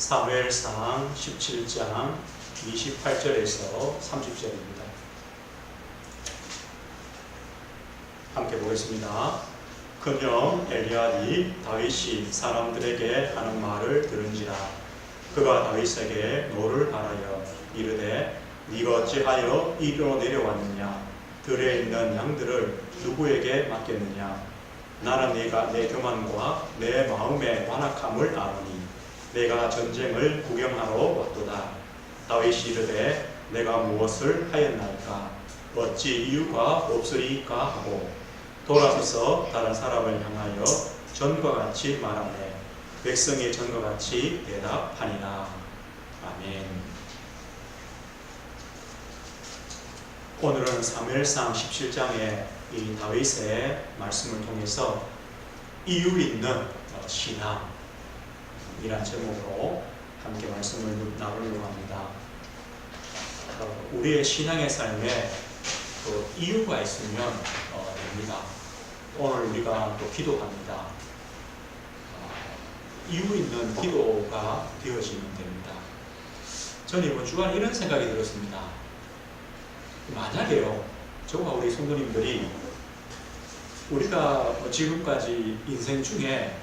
사무엘상 17장 28절에서 30절입니다. 함께 보겠습니다. 그녀 엘리압이 다윗이 사람들에게 하는 말을 들은지라. 그가 다윗에게 노를 하라여 이르되 네가 어찌하여 이리로 내려왔느냐? 들에 있는 양들을 누구에게 맡겼느냐? 나는 네가 내 교만과 내 마음의 완악함을 아노니 내가 전쟁을 구경하러 왔도다. 다윗이 이르되 내가 무엇을 하였나이까? 어찌 이유가 없으리까 하고 돌아서서 다른 사람을 향하여 전과 같이 말하네. 백성이 전과 같이 대답하니라. 아멘. 오늘은 사무엘상 17장의 이 다윗의 말씀을 통해서 이유 있는 신앙 이란 제목으로 함께 말씀을 나누려고 합니다. 우리의 신앙의 삶에 이유가 있으면 됩니다. 오늘 우리가 또 기도합니다. 이유 있는 기도가 되어지면 됩니다. 저는 이번 주간 이런 생각이 들었습니다. 만약에요, 저와 우리 성도님들이 우리가 지금까지 인생 중에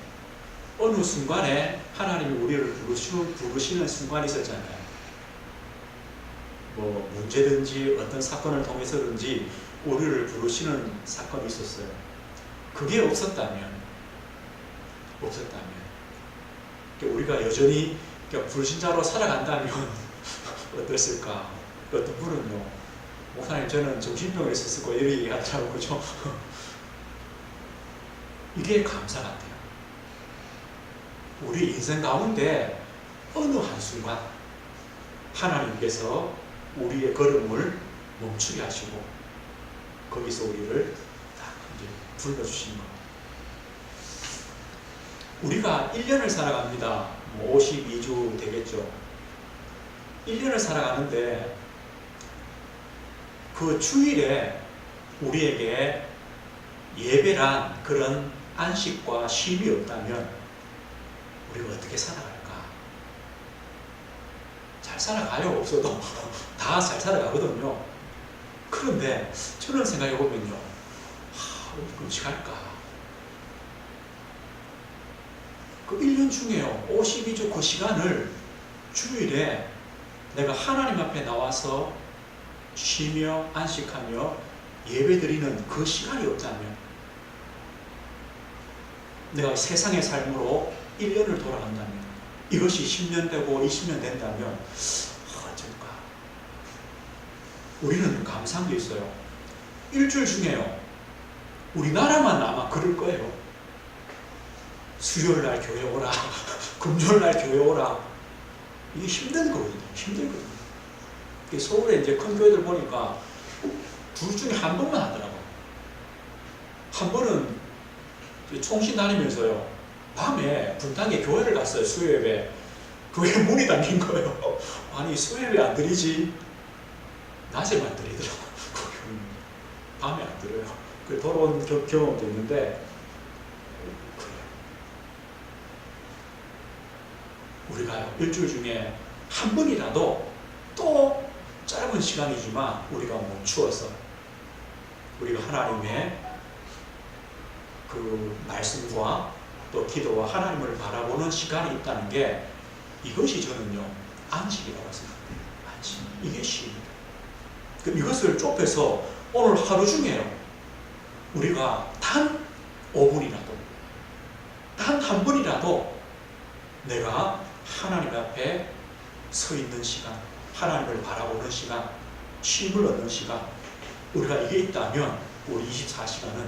어느 순간에 하나님이 우리를 부르시는 순간이 있었잖아요. 뭐 문제든지 어떤 사건을 통해서든지 우리를 부르시는 사건이 있었어요. 그게 없었다면 우리가 여전히 불신자로 살아간다면 어땠을까? 어떤 분은요, 목사님 저는 정신병에 있었고 이런 얘기 하더라고요. 그죠? 이게 감사 같아요. 우리 인생 가운데 어느 한순간 하나님께서 우리의 걸음을 멈추게 하시고 거기서 우리를 딱 이제 불러주신 것. 우리가 1년을 살아갑니다. 52주 되겠죠. 1년을 살아가는데 그 주일에 우리에게 예배란 그런 안식과 쉼이 없다면 우리가 어떻게 살아갈까? 잘 살아가요. 없어도 다 잘 살아가거든요. 그런데 저는 생각해 보면요, 우리 끔찍할까? 그 1년 중에요, 52주 그 시간을 주일에 내가 하나님 앞에 나와서 쉬며 안식하며 예배드리는 그 시간이 없다면, 내가 세상의 삶으로 1년을 돌아간다면, 이것이 10년 되고 20년 된다면 어쩔까? 우리는 감상도 있어요. 일주일 중에요, 우리나라만 아마 그럴 거예요. 수요일날 교회 오라, 금요일날 교회 오라. 이게 힘들거든요. 서울에 이제 큰 교회들 보니까 둘 중에 한 번만 하더라고요. 한 번은 총신 다니면서요, 밤에 분당에 교회를 갔어요. 수요예배. 교회 문이 닫힌 거예요. 아니 수요예배 안 드리지? 낮에만 드리더라고요. 밤에 안 드려요. 그 돌아온 경험도 있는데, 그래요. 우리가 일주일 중에 한 번이라도 또 짧은 시간이지만 우리가 멈추어서 우리가 하나님의 그 말씀과 또 기도와 하나님을 바라보는 시간이 있다는 게, 이것이 저는요 안식이라고 생각해요. 안식. 이게 쉼입니다. 그럼 이것을 좁혀서 오늘 하루 중에요, 우리가 단 5분이라도 단 한 번이라도 내가 하나님 앞에 서 있는 시간, 하나님을 바라보는 시간, 쉼을 얻는 시간, 우리가 이게 있다면 우리 24시간은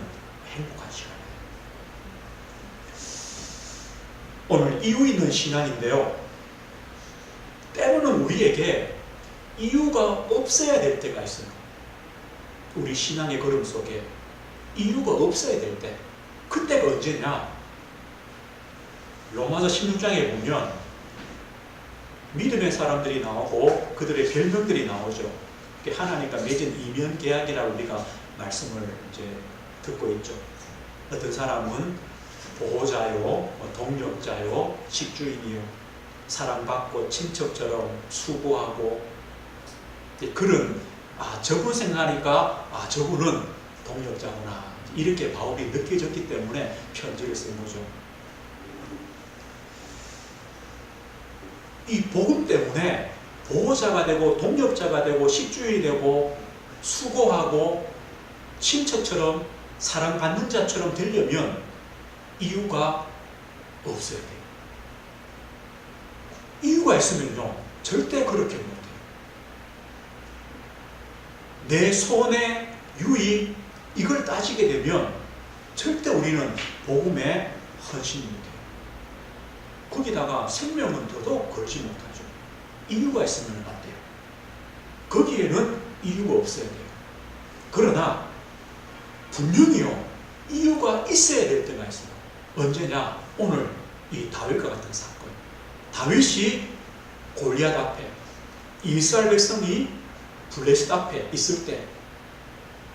행복한 시간이에요. 오늘 이유 있는 신앙인데요, 때로는 우리에게 이유가 없어야 될 때가 있어요. 우리 신앙의 걸음 속에 이유가 없어야 될 때, 그때가 언제냐? 로마서 16장에 보면 믿음의 사람들이 나오고 그들의 별명들이 나오죠. 하나님과 맺은 이면 계약이라고 우리가 말씀을 이제 듣고 있죠. 어떤 사람은 보호자요, 동력자요, 식주인이요, 사랑받고 친척처럼 수고하고 그런 저분 생각하니까 저분은 동력자구나 이렇게 바울이 느껴졌기 때문에 편지를 쓴 거죠. 이 복음 때문에 보호자가 되고 동력자가 되고 식주인이 되고 수고하고 친척처럼 사랑받는 자처럼 되려면 이유가 없어야 돼요. 이유가 있으면요 절대 그렇게 못해요. 내 손의 유익 이걸 따지게 되면 절대 우리는 복음에 헌신이 못해요. 거기다가 생명은 더더욱 걸지 못하죠. 이유가 있으면 안 돼요. 거기에는 이유가 없어야 돼요. 그러나 분명히요 이유가 있어야 될 때가 있어요. 언제냐? 오늘 이 다윗과 같은 사건. 다윗이 골리앗 앞에 이스라엘 백성이 블레셋 앞에 있을 때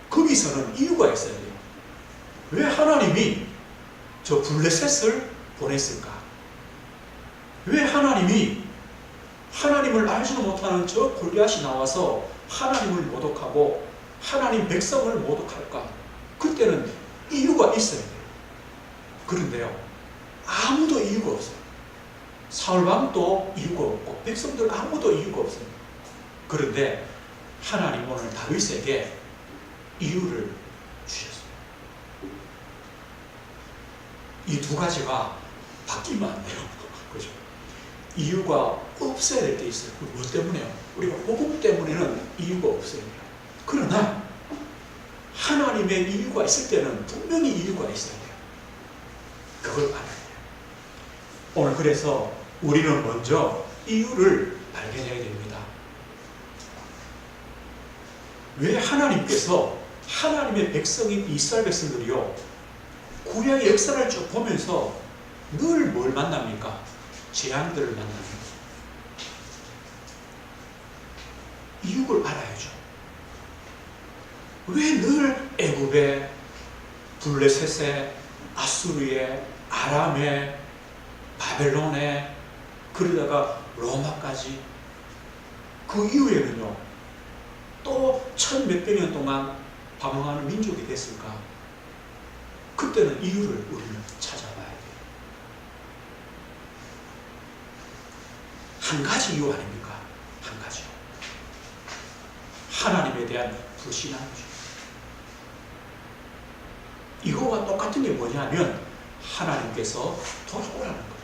거기서는 이유가 있어야 돼요. 왜 하나님이 저 블레셋을 보냈을까? 왜 하나님이 하나님을 알지도 못하는 저 골리앗이 나와서 하나님을 모독하고 하나님 백성을 모독할까? 그때는 이유가 있어야 돼요. 그런데요 아무도 이유가 없어요. 사울왕도 이유가 없고 백성들 아무도 이유가 없어요. 그런데 하나님 오늘 다윗에게 이유를 주셨어요. 이 두 가지가 바뀌면 안 돼요. 그죠? 이유가 없어야 될 때 있어요. 뭐 때문에요? 우리가 복음 때문에는 이유가 없어야 돼요. 그러나 하나님의 이유가 있을 때는 분명히 이유가 있어야 돼요. 그걸 알아야 돼요. 오늘 그래서 우리는 먼저 이유를 발견해야 됩니다. 왜 하나님께서 하나님의 백성인 이스라엘 백성들이요 구약의 역사를 쭉 보면서 늘 뭘 만납니까? 재앙들을 만납니다. 이유를 알아야죠. 왜 늘 애굽에, 블레셋에, 아수르에, 아람에, 바벨론에, 그러다가 로마까지 그 이후에는요 또 1000몇백 년 동안 방황하는 민족이 됐을까? 그때는 이유를 우리는 찾아봐야 돼요. 한 가지 이유 아닙니까? 한 가지요. 하나님에 대한 불신앙이죠. 이거와 똑같은 게 뭐냐면 하나님께서 돌아오라는 거예요.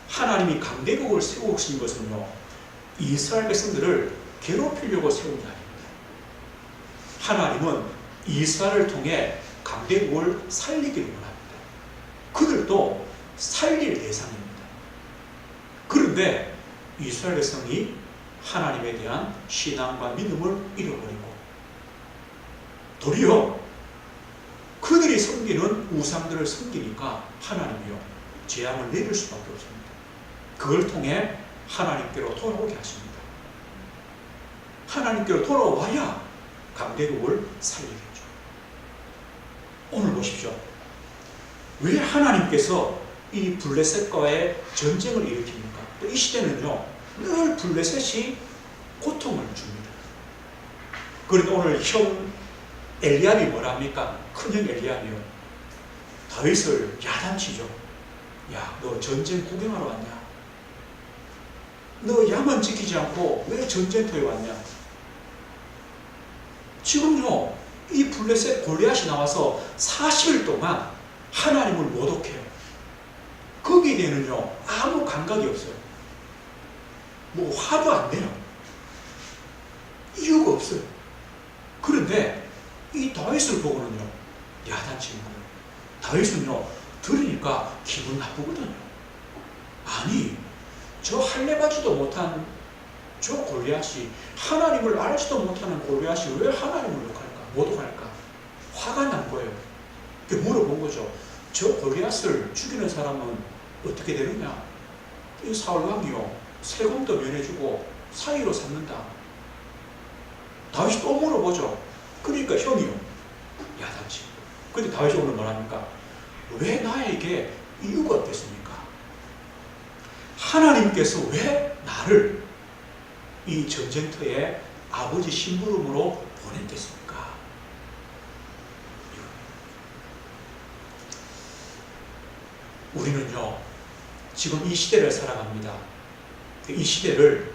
하나님이 강대국을 세우신 것은요 이스라엘 백성들을 괴롭히려고 세운 게 아닙니다. 하나님은 이스라엘을 통해 강대국을 살리기를 원합니다. 그들도 살릴 대상입니다. 그런데 이스라엘 백성이 하나님에 대한 신앙과 믿음을 잃어버리고 도리어 그들이 섬기는 우상들을 섬기니까 하나님이요 재앙을 내릴 수밖에 없습니다. 그걸 통해 하나님께로 돌아오게 하십니다. 하나님께로 돌아와야 강대국을 살리겠죠. 오늘 보십시오. 왜 하나님께서 이 블레셋과의 전쟁을 일으킵니까? 이 시대는요 늘 블레셋이 고통을 줍니다. 그러니까 오늘 형 엘리압이 뭐랍니까? 큰형 엘리압이요 다윗을 야단치죠. 야, 너 전쟁 구경하러 왔냐? 너 양은 지키지 않고 왜 전쟁터에 왔냐? 지금요 이 블레셋 골리앗이 나와서 40일 동안 하나님을 모독해요. 거기에 대해는요 아무 감각이 없어요. 뭐 화도 안 내요. 이유가 없어요. 그런데 이 다윗을 보고는요 야단치는 거예요. 다윗은요 들으니까 기분 나쁘거든요. 아니 저 할례받지도 못한 저 골리앗이 하나님을 알지도 못하는 골리앗이 왜 하나님을 모독할까? 화가 난 거예요. 물어본 거죠. 저 골리앗을 죽이는 사람은 어떻게 되느냐? 이 사울왕이요 세금도 면해주고 사위로 삼는다. 다윗이 또 물어보죠. 그러니까 형이요 야단치. 근데 다윗이 오늘 뭐랍니까? 왜 나에게 이유가 없겠습니까? 하나님께서 왜 나를 이 전쟁터에 아버지 심부름으로 보냈겠습니까? 우리는요, 지금 이 시대를 살아갑니다. 이 시대를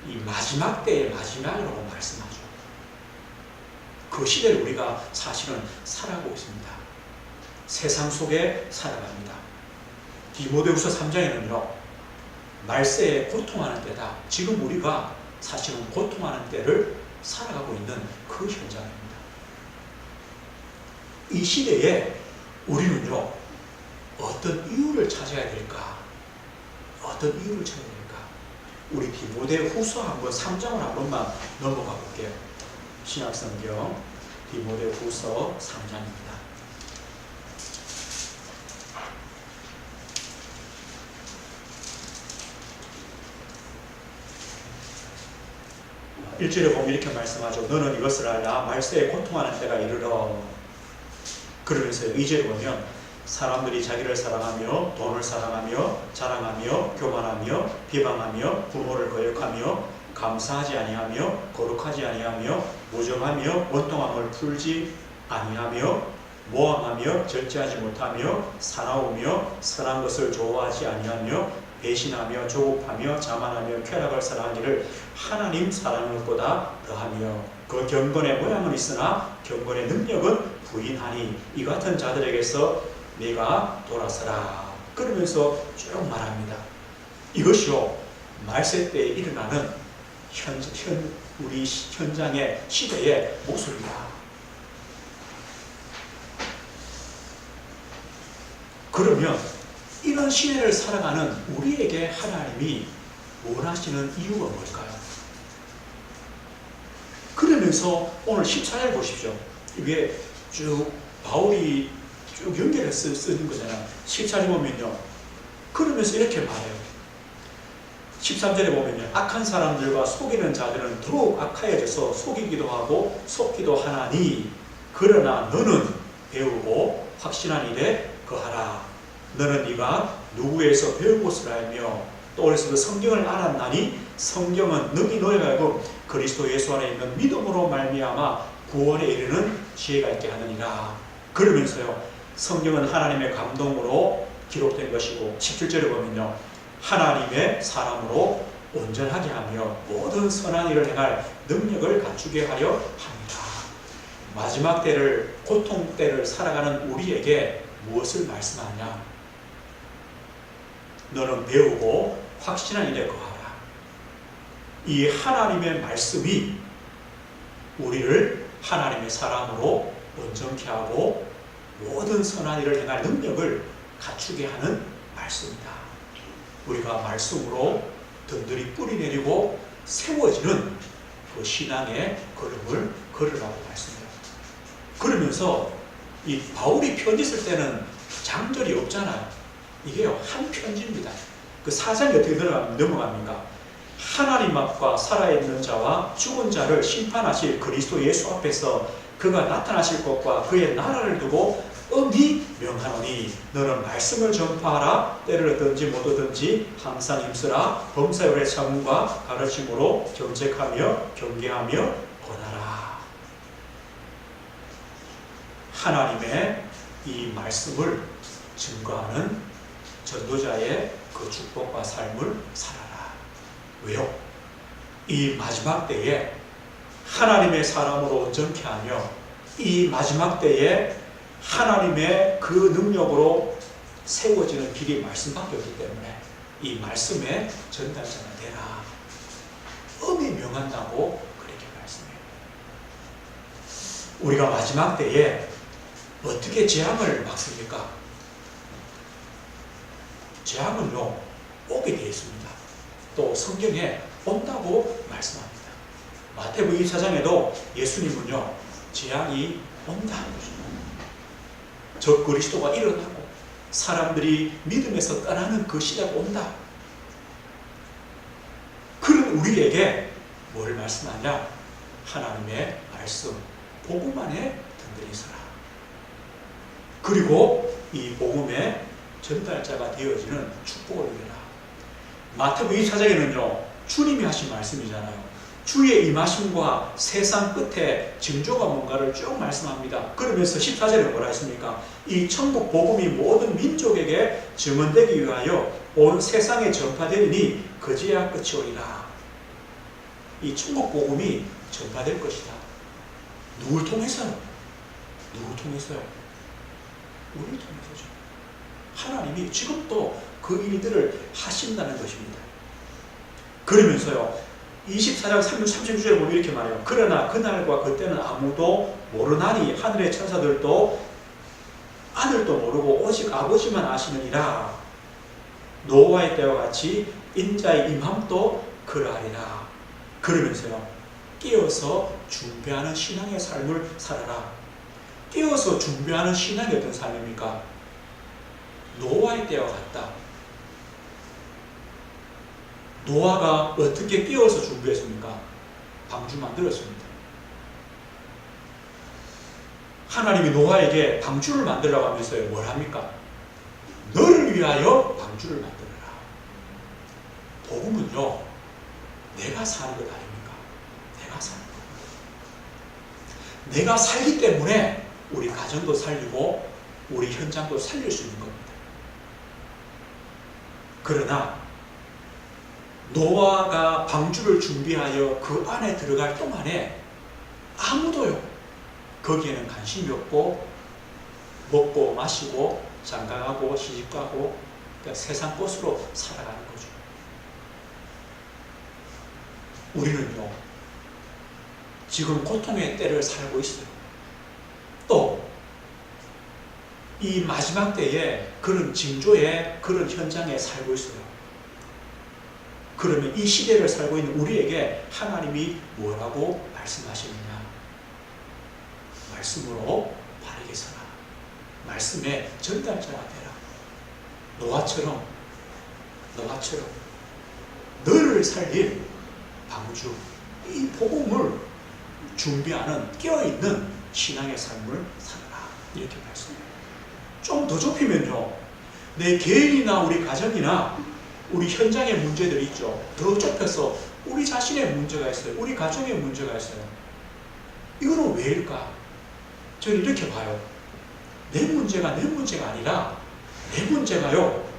이 마지막 때의 마지막이라고 말씀하죠. 그 시대를 우리가 사실은 살아가고 있습니다. 세상 속에 살아갑니다. 디모데후서 3장에는요, 말세에 고통하는 때다. 지금 우리가 사실은 고통하는 때를 살아가고 있는 그 현장입니다. 이 시대에 우리는요, 어떤 이유를 찾아야 될까? 어떤 이유를 찾아야 될까? 우리 디모데후서 한번 3장을 한 번만 넘어가 볼게요. 신약성경 디모데후서 3장입니다. 1절에 보면 이렇게 말씀하죠. 너는 이것을 알라. 말세에 고통하는 때가 이르러. 그러면서 2절에 보면 사람들이 자기를 사랑하며 돈을 사랑하며 자랑하며 교만하며 비방하며 부모를 거역하며 감사하지 아니하며 거룩하지 아니하며 무정하며 원통함을 풀지 아니하며 모함하며 절제하지 못하며 사나우며 선한 것을 좋아하지 아니하며 배신하며 조급하며 자만하며 쾌락을 사랑하기를 하나님 사랑하는 것보다 더하며 그 경건의 모양은 있으나 경건의 능력은 부인하니 이 같은 자들에게서 네가 돌아서라. 그러면서 쭉 말합니다. 이것이요, 말세 때에 일어나는 우리 현장의 시대의 모습이다. 그러면 이런 시대를 살아가는 우리에게 하나님이 원하시는 이유가 뭘까요? 그러면서 오늘 14절 보십시오. 위에 쭉 바울이 쭉 연결해서 쓰는 거잖아요. 14절 보면요, 그러면서 이렇게 말해요. 13절에 보면요, 악한 사람들과 속이는 자들은 더욱 악하여져서 속이기도 하고 속기도 하나니 그러나 너는 배우고 확신한 일에 거하라. 너는 네가 누구에서 배운 것을 알며 또 어려서 그 성경을 알았나니 성경은 너희 너희가 그리스도 예수 안에 있는 믿음으로 말미암아 구원에 이르는 지혜가 있게 하느니라. 그러면서요, 성경은 하나님의 감동으로 기록된 것이고 17절에 보면요, 하나님의 사람으로 온전하게 하며 모든 선한 일을 행할 능력을 갖추게 하려 합니다. 마지막 때를, 고통 때를 살아가는 우리에게 무엇을 말씀하냐? 너는 배우고 확신한 일에 거하라. 이 하나님의 말씀이 우리를 하나님의 사람으로 온전케 하고 모든 선한 일을 행할 능력을 갖추게 하는 말씀이다. 우리가 말씀으로 든든히 뿌리내리고 세워지는 그 신앙의 걸음을 걸으라고 말씀해요. 그러면서 이 바울이 편지 쓸 때는 장절이 없잖아요. 이게요, 한 편지입니다. 그 4장이 어떻게 넘어갑니까? 하나님 앞과 살아있는 자와 죽은 자를 심판하실 그리스도 예수 앞에서 그가 나타나실 것과 그의 나라를 두고 엄히 명하노니 너는 말씀을 전파하라. 때를 얻든지 못 얻든지 항상 힘쓰라. 범사율의 참음과 가르침으로 정책하며 경계하며 권하라. 하나님의 이 말씀을 증거하는 전도자의 그 축복과 삶을 살아라. 왜요? 이 마지막 때에 하나님의 사람으로 온전케 하며 이 마지막 때에 하나님의 그 능력으로 세워지는 길이 말씀밖에 없기 때문에 이 말씀의 전달자가 되라. 엄히 명한다고 그렇게 말씀해요. 우리가 마지막 때에 어떻게 재앙을 막습니까? 재앙은요, 오게 되어 있습니다. 또 성경에 온다고 말씀합니다. 마태복음 24장에도 예수님은요, 재앙이 온다는 것입니다. 저 그리스도가 일어나고 사람들이 믿음에서 떠나는 그 시대가 온다. 그런 우리에게 뭘 말씀하냐? 하나님의 말씀, 복음 안에 든든히 서라. 그리고 이 복음의 전달자가 되어지는 축복을 누려라. 마태복음 24장에는요, 주님이 하신 말씀이잖아요. 주의 임하심과 세상 끝에 징조가 뭔가를 쭉 말씀합니다. 그러면서 14절에 뭐라 했습니까? 이 천국 복음이 모든 민족에게 증언되기 위하여 온 세상에 전파되리니 그제야 끝이 오리라. 이 천국 복음이 전파될 것이다. 누굴 통해서요? 누굴 통해서요? 우리를 통해서죠. 하나님이 지금도 그 일들을 하신다는 것입니다. 그러면서요, 24장 39절에 보면 이렇게 말해요. 그러나 그날과 그때는 아무도 모르나니 하늘의 천사들도 아들도 모르고 오직 아버지만 아시느니라. 노아의 때와 같이 인자의 임함도 그러하리라. 그러면서요, 깨어서 준비하는 신앙의 삶을 살아라. 깨어서 준비하는 신앙이 어떤 삶입니까? 노아의 때와 같다. 노아가 어떻게 깨어서 준비했습니까? 방주 만들었습니다. 하나님이 노아에게 방주를 만들라고 하면서요, 뭘 합니까? 너를 위하여 방주를 만들어라. 복음은요, 내가 사는 것 아닙니까? 내가 사는 것. 내가 살기 때문에 우리 가정도 살리고 우리 현장도 살릴 수 있는 겁니다. 그러나 노아가 방주를 준비하여 그 안에 들어갈 동안에 아무도요, 거기에는 관심이 없고 먹고 마시고 장가가고 시집가고 그러니까 세상 것으로 살아가는 거죠. 우리는요, 지금 고통의 때를 살고 있어요. 또 이 마지막 때에 그런 징조의 그런 현장에 살고 있어요. 그러면 이 시대를 살고 있는 우리에게 하나님이 뭐라고 말씀하시느냐? 말씀으로 바르게 서라. 말씀의 전달자가 되라. 노아처럼 너를 살릴 방주, 이 복음을 준비하는 깨어있는 신앙의 삶을 살아라. 이렇게 말씀해요. 좀 더 좁히면요, 내 개인이나 우리 가정이나 우리 현장의 문제들이 있죠. 더 좁혀서 우리 자신의 문제가 있어요. 우리 가정의 문제가 있어요. 이거는 왜일까? 저는 이렇게 봐요. 내 문제가 아니라 내 문제가요,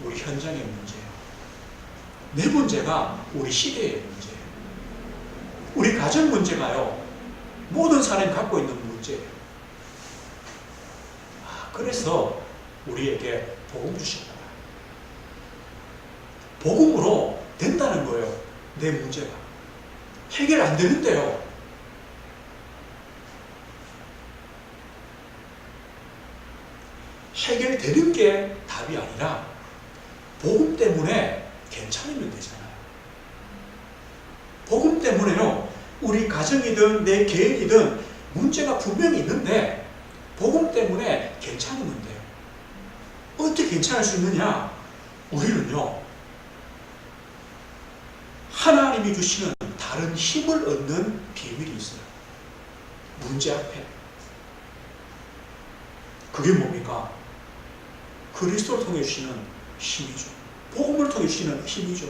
우리 현장의 문제예요. 내 문제가 우리 시대의 문제예요. 우리 가정 문제가요, 모든 사람이 갖고 있는 문제예요. 그래서 우리에게 복음 주신 거야. 복음으로 된다는 거예요. 내 문제가 해결 안 되는데요, 해결되는 게 답이 아니라 복음 때문에 괜찮으면 되잖아요. 복음 때문에요, 우리 가정이든 내 개인이든 문제가 분명히 있는데 복음 때문에 괜찮으면 돼요. 어떻게 괜찮을 수 있느냐? 우리는요, 하나님이 주시는 다른 힘을 얻는 비밀이 있어요. 문제 앞에. 그게 뭡니까? 그리스도를 통해 주시는 힘이죠. 복음을 통해 주시는 힘이죠.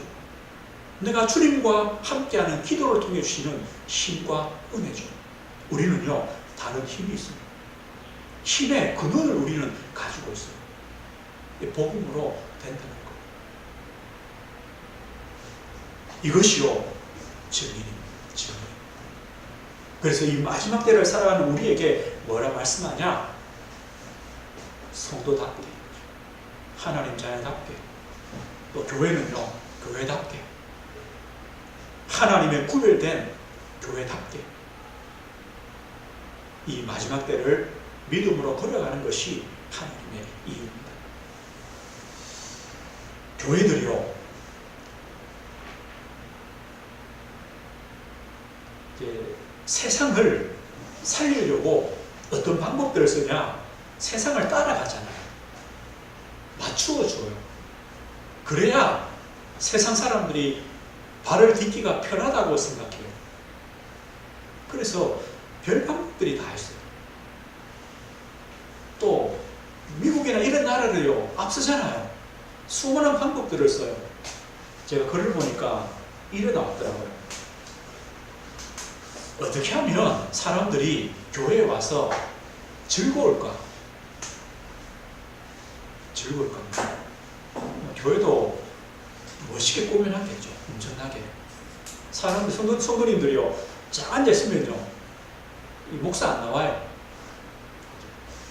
내가 주님과 함께하는 기도를 통해 주시는 힘과 은혜죠. 우리는요, 다른 힘이 있습니다. 힘의 근원을 우리는 가지고 있어요. 복음으로 된다는 것. 이것이요, 증인입니다. 증인. 그래서 이 마지막 때를 살아가는 우리에게 뭐라 말씀하냐? 성도답게, 하나님 자녀답게, 또 교회는요, 교회답게, 하나님의 구별된 교회답게 이 마지막 때를 믿음으로 걸어가는 것이 하나님의 이유입니다. 교회들이요, 이제 세상을 살리려고 어떤 방법들을 쓰냐? 세상을 따라가잖아요. 맞추어줘요. 그래야 세상 사람들이 발을 딛기가 편하다고 생각해요. 그래서 별 방법들이 다 있어요. 또 미국이나 이런 나라를요, 앞서잖아요. 수많은 방법들을 써요. 제가 글을 보니까 이래 나왔더라고요. 어떻게 하면 사람들이 교회에 와서 즐거울까? 즐거울까? 교회도 멋있게 꾸며놨겠죠. 엄청나게. 사람들, 성도님들이요, 쫙 앉아있으면요, 이 목사 안 나와요.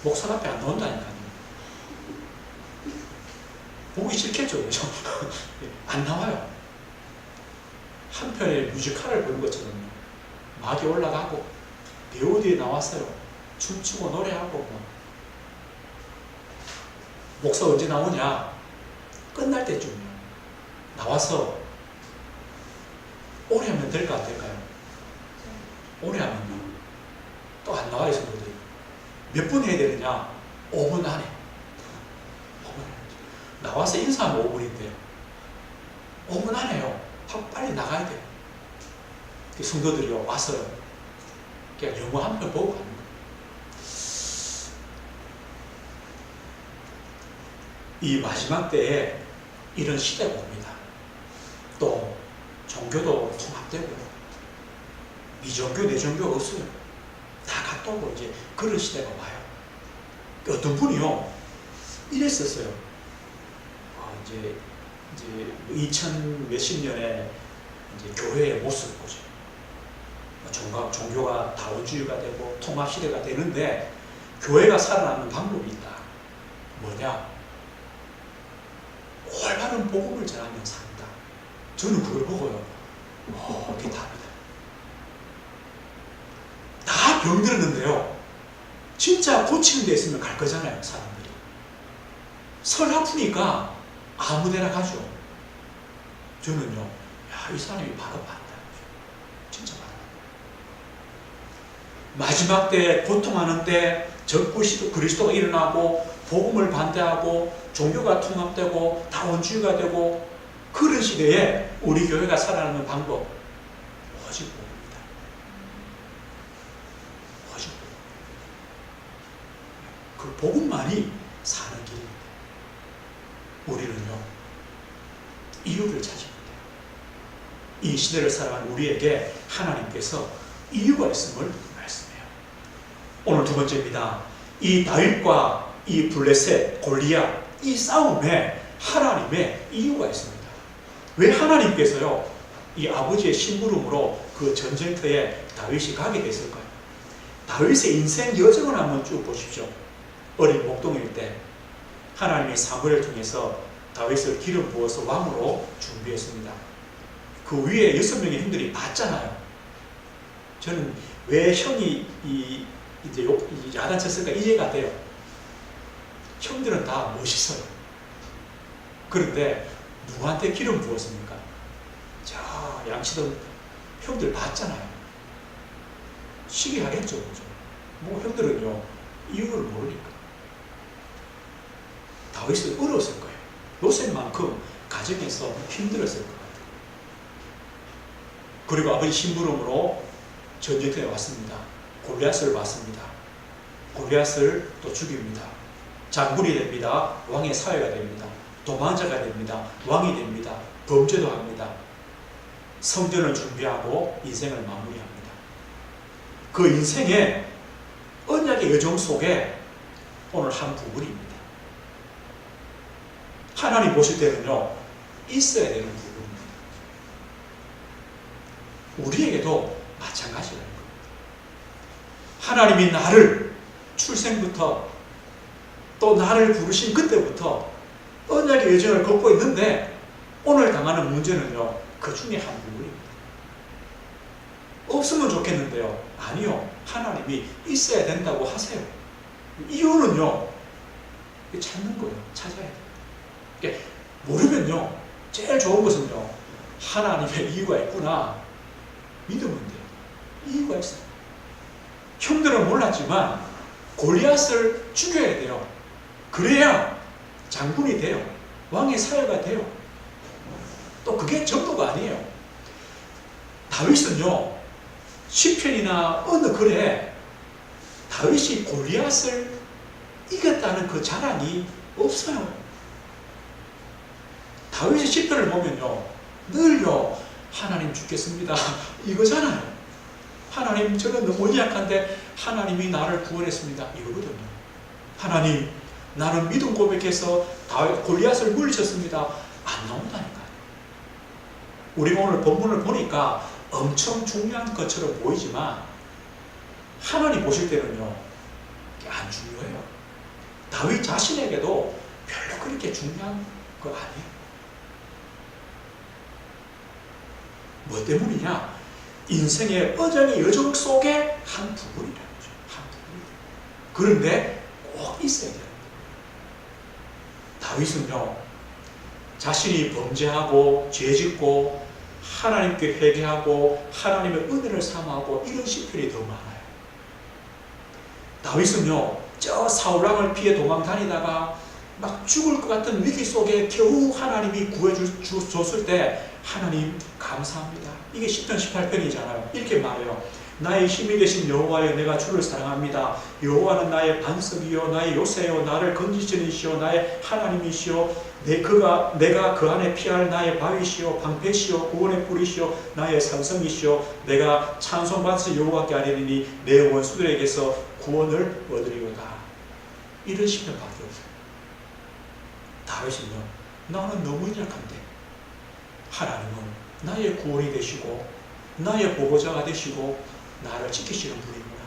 목사 앞에 안 나온다니까요. 보기 싫겠죠, 그죠? 안 나와요. 한편의 뮤지컬을 보는 것처럼요. 막이 올라가고, 배우들이 나왔어요. 춤추고 노래하고, 뭐. 목사 언제 나오냐? 끝날 때쯤이요. 나와서 오래 하면 될까 안 될까요? 오래 하면요. 또 안 나와요, 성도들이. 몇 분 해야 되느냐? 5분 안에. 5분 안에. 나와서 인사하면 5분인데요. 5분 안에요. 하고 빨리 나가야 돼요. 성도들이요, 와서요. 그냥 영화 한 편 보고 가는 거예요. 이 마지막 때에 이런 시대가 옵니다. 또 종교도 통합되고요. 미종교, 내종교가 없어요. 다 갔다 오고 이제 그런 시대가 와요. 어떤 분이요, 이랬었어요. 이제 2000 몇십 년에 이제 교회의 모습을 보죠. 종교가 다원주의가 되고 통합시대가 되는데 교회가 살아남는 방법이 있다. 뭐냐? 올바른 복음을 전하면 산다. 저는 그걸 보고요. 이게 답이다. 다 병들었는데요. 진짜 고치는 데 있으면 갈 거잖아요, 사람들이. 설 아프니까 아무 데나 가죠. 저는요, 야, 이 사람이 바로 맞다. 진짜 바로 맞다. 마지막 때, 고통하는 때, 적그리스도 그리스도가 일어나고, 복음을 반대하고, 종교가 통합되고, 다원주의가 되고, 그런 시대에 우리 교회가 살아남는 방법, 오직 복음입니다. 오직 복음. 그 복음만이 사는 길입니다. 우리는요, 이유를 찾으면 돼요. 이 시대를 살아가는 우리에게 하나님께서 이유가 있음을 말씀해요. 오늘 두 번째입니다. 이 다윗과 이 블레셋, 골리앗, 이 싸움에 하나님의 이유가 있습니다. 왜 하나님께서요, 이 아버지의 심부름으로 그 전쟁터에 다윗이 가게 됐을까요? 다윗의 인생 여정을 한번 쭉 보십시오. 어린 목동일 때 하나님이 사무엘을 통해서 다윗을 기름 부어서 왕으로 준비했습니다. 그 위에 6명의 형들이 봤잖아요. 저는 왜 형이 이제 야단쳤을까 이해가 돼요. 형들은 다 멋있어요. 그런데 누구한테 기름 부었습니까? 자, 양치던 형들 봤잖아요. 시기하겠죠, 그죠? 뭐 형들은요, 이유를 모르니까. 다윗은 어려웠을 거예요. 요셉만큼 가정에서 힘들었을 것 같아요. 그리고 아버지 심부름으로 전쟁터에 왔습니다. 골리앗을 봤습니다. 골리앗을 또 죽입니다. 장군이 됩니다. 왕의 사회가 됩니다. 도망자가 됩니다. 왕이 됩니다. 범죄도 합니다. 성전을 준비하고 인생을 마무리합니다. 그 인생의 언약의 여정 속에 오늘 한 부분입니다. 하나님 보실 때는요, 있어야 되는 부분입니다. 우리에게도 마찬가지라는 겁니다. 하나님이 나를 출생부터 또 나를 부르신 그때부터 언약의 여정을 걷고 있는데 오늘 당하는 문제는요, 그 중에 한 부분입니다. 없으면 좋겠는데요. 아니요. 하나님이 있어야 된다고 하세요. 이유는요, 찾는 거예요. 찾아야 돼요. 모르면요, 제일 좋은 것은요, 하나님의 이유가 있구나 믿으면 돼요. 이유가 있어요. 형들은 몰랐지만 골리앗을 죽여야 돼요. 그래야 장군이 돼요. 왕의 사회가 돼요. 또 그게 전부가 아니에요. 다윗은요, 시편이나 어느 글에 다윗이 골리앗을 이겼다는 그 자랑이 없어요. 다윗의 시편을 보면요, 늘요 하나님 죽겠습니다 이거잖아요. 하나님, 저는 너무 연약한데 하나님이 나를 구원했습니다 이거거든요. 하나님, 나는 믿음 고백해서 골리앗을 물리쳤습니다. 안 나온다니까요. 우리가 오늘 본문을 보니까 엄청 중요한 것처럼 보이지만 하나님 보실 때는요, 안 중요해요. 다윗 자신에게도 별로 그렇게 중요한 거 아니에요. 뭐 때문이냐? 인생의 어정의 여정 속의 한 부분이라는 거죠. 한 부분. 그런데 꼭 있어야 돼요. 다윗은요, 자신이 범죄하고 죄짓고 하나님께 회개하고 하나님의 은혜를 사모하고 이런 시편이 더 많아요. 다윗은요, 저 사울왕을 피해 도망 다니다가 막 죽을 것 같은 위기 속에 겨우 하나님이 구해줬을 때 하나님 감사합니다. 이게 시편 18편이잖아요. 이렇게 말해요. 나의 힘이 되신 여호와여, 내가 주를 사랑합니다. 여호와는 나의 반석이요 나의 요새요 나를 건지시는 이시요 나의 하나님이시요 내가 그 안에 피할 나의 바위시요 방패시요 구원의 뿌리시요 나의 산성이시요 내가 찬송받으시 여호와께 아뢰리니 내 원수들에게서 구원을 얻으리로다. 이런 시편밖에 없어요. 다윗은요, 나는 너무 약한데 하나님은 나의 구원이 되시고 나의 보호자가 되시고 나를 지키시는 분이구나.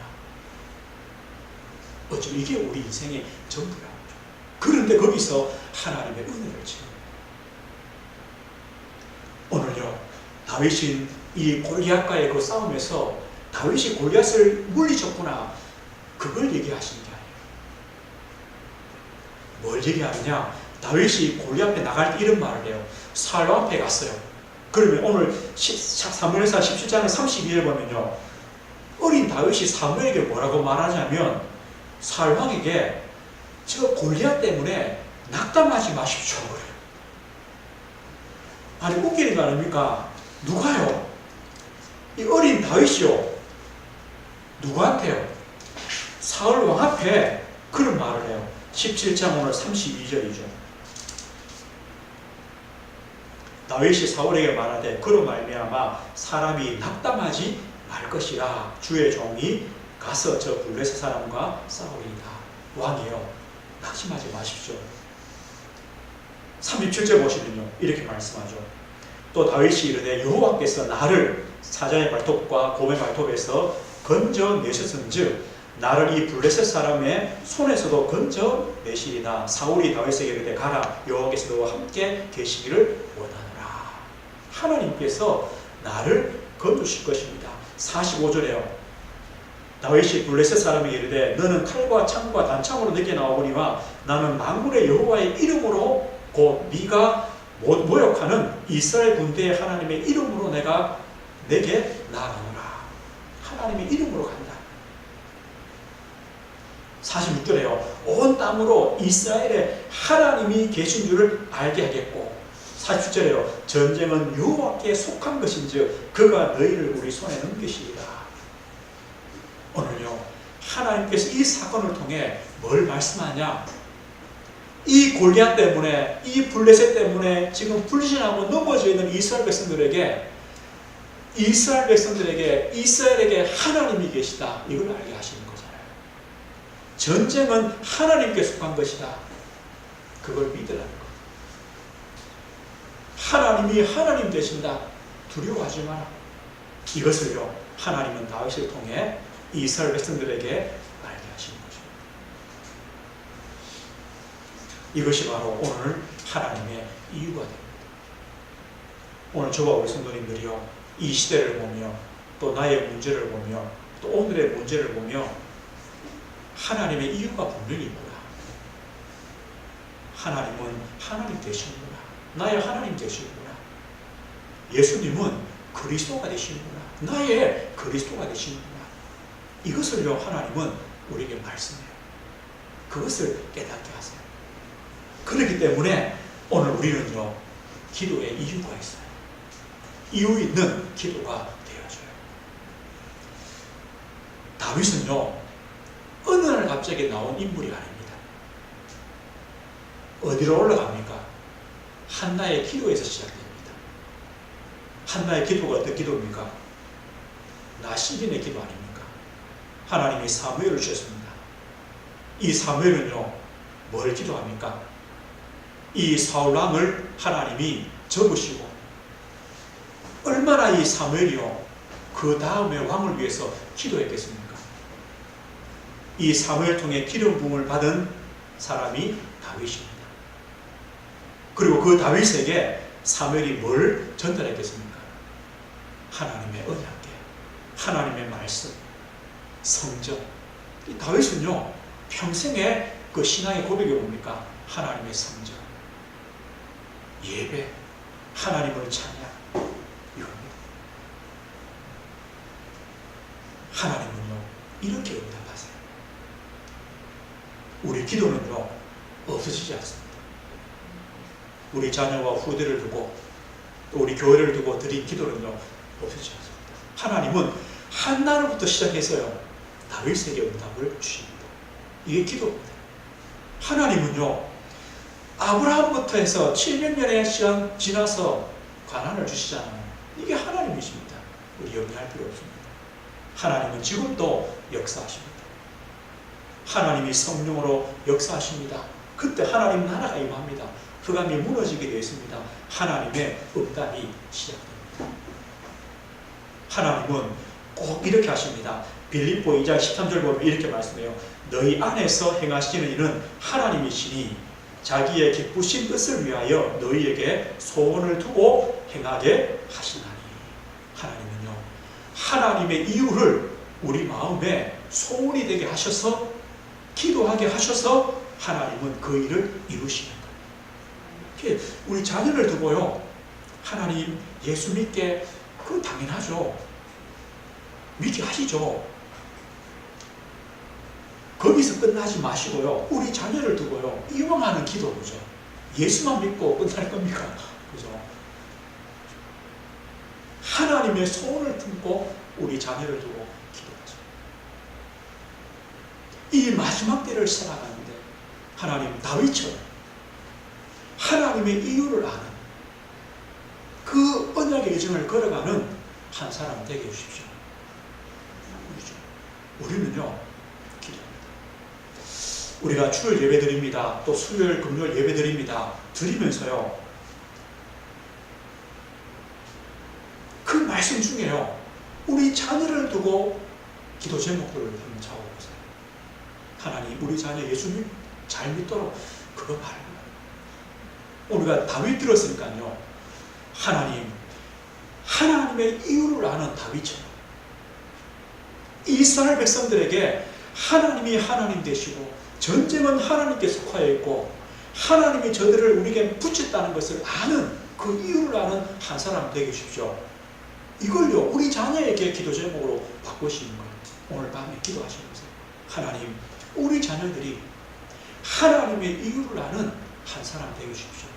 어쩜 이게 우리 인생의 전부라는 거죠. 그런데 거기서 하나님의 은혜를 지금 오늘요, 다윗이 이 골리앗과의 그 싸움에서 다윗이 골리앗을 물리쳤구나, 그걸 얘기하시는 게 아니에요. 뭘 얘기하느냐? 다윗이 골리앗 앞에 나갈 때 이런 말을 해요. 사울 앞에 갔어요. 그러면 오늘 사무엘상 17장 32절 보면요, 어린 다윗이 사무엘에게 뭐라고 말하냐면 사울 왕에게 저 골리앗 때문에 낙담하지 마십시오 그래요. 아니 웃기는 거 아닙니까? 누가요? 이 어린 다윗이요, 누구한테요? 사울 왕 앞에 그런 말을 해요. 17장 오늘 32절이죠. 다윗이 사울에게 말하되 그로 말미암아 사람이 낙담하지 말 것이라 주의 종이 가서 저 블레셋 사람과 싸우리이다. 왕이요, 낙심하지 마십시오. 37절 보시면요, 이렇게 말씀하죠. 또 다윗이 이르되 여호와께서 나를 사자의 발톱과 곰의 발톱에서 건져내셨은즉 나를 이 블레셋 사람의 손에서도 건져내시리다. 사울이 다윗에게 이르되 가라, 여호와께서 너와 함께 계시기를 원하노라. 하나님께서 나를 건져주실 것입니다. 45절에요. 다윗이 블레셋 사람에게 이르되 너는 칼과 창과 단창으로 내게 나오거니와 나는 만군의 여호와의 이름으로 곧 네가 모욕하는 이스라엘 군대의 하나님의 이름으로 내게 나아가노라. 하나님의 이름으로 간다. 46절에요. 온 땅으로 이스라엘에 하나님이 계신 줄을 알게 하겠고, 47절에요. 전쟁은 여호와께 속한 것인즉 그가 너희를 우리 손에 넘기시리라. 오늘요, 하나님께서 이 사건을 통해 뭘 말씀하냐? 이 골리앗 때문에, 이 블레셋 때문에 지금 불신하고 넘어져 있는 이스라엘 백성들에게 이스라엘에게 하나님이 계시다, 이걸 알게 하시는 거잖아요. 전쟁은 하나님께 속한 것이다, 그걸 믿으라는 거. 하나님이 하나님 되신다, 두려워하지 마라. 이것을요, 하나님은 다윗을 통해 이스라엘 백성들에게 알게 하신 거죠. 이것이 바로 오늘 하나님의 이유가 됩니다. 오늘 저와 우리 성도님들이요, 이 시대를 보며 또 나의 문제를 보며 또 오늘의 문제를 보며 하나님의 이유가 분명히 있구나. 하나님은 하나님 되시는구나. 나의 하나님 되시는구나. 예수님은 그리스도가 되시는구나. 나의 그리스도가 되시는구나. 이것을요, 하나님은 우리에게 말씀해요. 그것을 깨닫게 하세요. 그렇기 때문에 오늘 우리는요, 기도에 이유가 있어요. 이유 있는 기도가 되어져요. 다윗은요, 어느 날 갑자기 나온 인물이 아닙니다. 어디로 올라갑니까? 한나의 기도에서 시작됩니다. 한나의 기도가 어떤 기도입니까? 나시린의 기도 아닙니까? 하나님이 사무엘을 주셨습니다. 이 사무엘은요, 뭘 기도합니까? 이 사울왕을 하나님이 접으시고, 얼마나 이 사무엘이요, 그 다음에 왕을 위해서 기도했겠습니까? 이 사무엘 통해 기름 부음을 받은 사람이 다윗입니다. 그리고 그 다윗에게 사무엘이 뭘 전달했겠습니까? 하나님의 언약계, 하나님의 말씀, 성전. 이 다윗은요, 평생의 그 신앙의 고백이 뭡니까? 하나님의 성전, 예배, 하나님을 찬양, 이겁니다. 하나님은요, 이렇게 응답하세요. 우리 기도는요, 없어지지 않습니다. 우리 자녀와 후대를 두고, 또 우리 교회를 두고 드린 기도는요, 없어지지 않습니다. 하나님은 한나로부터 시작해서요, 다윗에게 응답을 주십니다. 이게 기도입니다. 하나님은요, 아브라함부터 해서 700년의 시간 지나서 가난을 주시잖아요. 이게 하나님이십니다. 우리 염려할 필요 없습니다. 하나님은 지금도 역사하십니다. 하나님이 성령으로 역사하십니다. 그때 하나님 나라가 임합니다. 흑암이 무너지게 되어 있습니다. 하나님의 응답이 시작됩니다. 하나님은 꼭 이렇게 하십니다. 빌립보 2장 13절 보면 이렇게 말씀해요. 너희 안에서 행하시는 일은 하나님이시니 자기의 기쁘신 뜻을 위하여 너희에게 소원을 두고 행하게 하시나니. 하나님은요, 하나님의 이유를 우리 마음에 소원이 되게 하셔서, 기도하게 하셔서 하나님은 그 일을 이루시는 거예요. 우리 자녀를 두고요, 하나님 예수 믿게, 그건 당연하죠. 믿게 하시죠. 거기서 끝나지 마시고요, 우리 자녀를 두고요, 이왕하는 기도죠. 예수만 믿고 끝날 겁니까? 그죠? 하나님의 소원을 품고 우리 자녀를 두고 기도하죠. 이 마지막 때를 살아가는데 하나님 다윗처럼 하나님의 이유를 아는, 그 언약의 여정을 걸어가는 한 사람 되게 해주십시오. 우리는요, 우리가 주일 예배 드립니다. 또 수요일, 금요일 예배 드립니다. 드리면서요, 그 말씀 중에요, 우리 자녀를 두고 기도 제목들을 한번 적어보세요. 하나님, 우리 자녀 예수님 잘 믿도록 그거 말고. 우리가 다윗 들었으니까요, 하나님, 하나님의 이유를 아는 다윗처럼 이스라엘 백성들에게 하나님이 하나님 되시고 전쟁은 하나님께 속하여 있고 하나님이 저들을 우리에게 붙였다는 것을 아는, 그 이유를 아는 한 사람 되게 해주십시오. 이걸요, 우리 자녀에게 기도 제목으로 바꾸시는 거예요. 오늘 밤에 기도하시면서 하나님, 우리 자녀들이 하나님의 이유를 아는 한 사람 되게 해주십시오.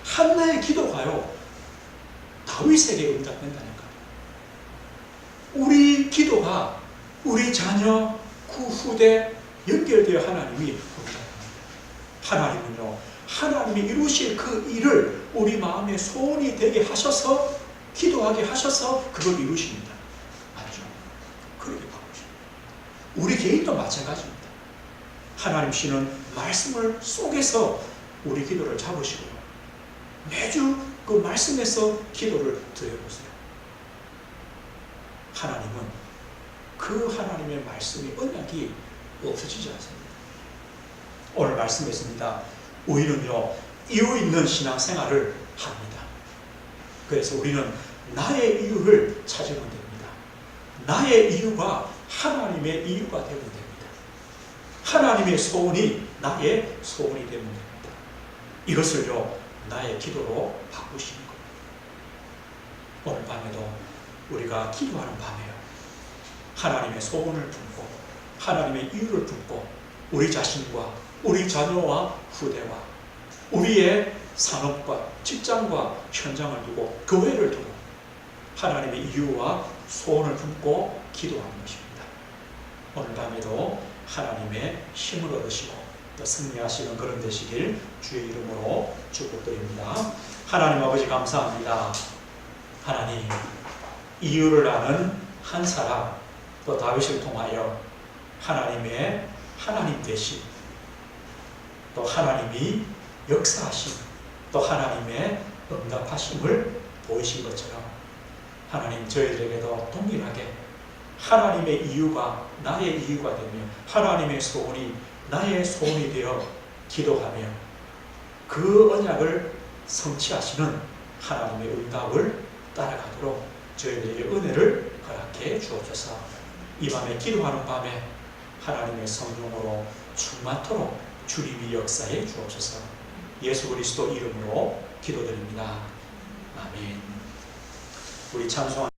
한나의 기도가요, 다윗에게 응답된다니까. 우리 기도가 우리 자녀, 그 후대 연결되어 하나님이 응답합니다. 하나님은요, 하나님이 이루실 그 일을 우리 마음의 소원이 되게 하셔서, 기도하게 하셔서 그걸 이루십니다. 맞죠? 그렇게 바꾸십니다. 우리 개인도 마찬가지입니다. 하나님 씨는 말씀을 속에서 우리 기도를 잡으시고요, 매주 그 말씀에서 기도를 드려보세요. 하나님은 그 하나님의 말씀이, 언약이 없어지지 않습니다. 오늘 말씀했습니다. 우리는요, 이유 있는 신앙생활을 합니다. 그래서 우리는 나의 이유를 찾으면 됩니다. 나의 이유가 하나님의 이유가 되면 됩니다. 하나님의 소원이 나의 소원이 되면 됩니다. 이것을요, 나의 기도로 바꾸시는 겁니다. 오늘 밤에도 우리가 기도하는 밤에요, 하나님의 소원을 품고 하나님의 이유를 품고 우리 자신과 우리 자녀와 후대와 우리의 산업과 직장과 현장을 두고 교회를 두고 하나님의 이유와 소원을 품고 기도하는 것입니다. 오늘 밤에도 하나님의 힘을 얻으시고 또 승리하시는 그런 되시길 주의 이름으로 축복드립니다. 하나님 아버지 감사합니다. 하나님, 이유를 아는 한 사람, 또 다윗을 통하여 하나님의 하나님 되신, 또 하나님이 역사하신, 또 하나님의 응답하심을 보이신 것처럼 하나님, 저희들에게도 동일하게 하나님의 이유가 나의 이유가 되며 하나님의 소원이 나의 소원이 되어 기도하며 그 언약을 성취하시는 하나님의 응답을 따라가도록 저희들에게 은혜를 허락해 주옵소서. 이 밤에 기도하는 밤에 하나님의 성령으로 충만토록 주님이 역사해 주옵소서. 예수 그리스도 이름으로 기도드립니다. 아멘. 우리 찬송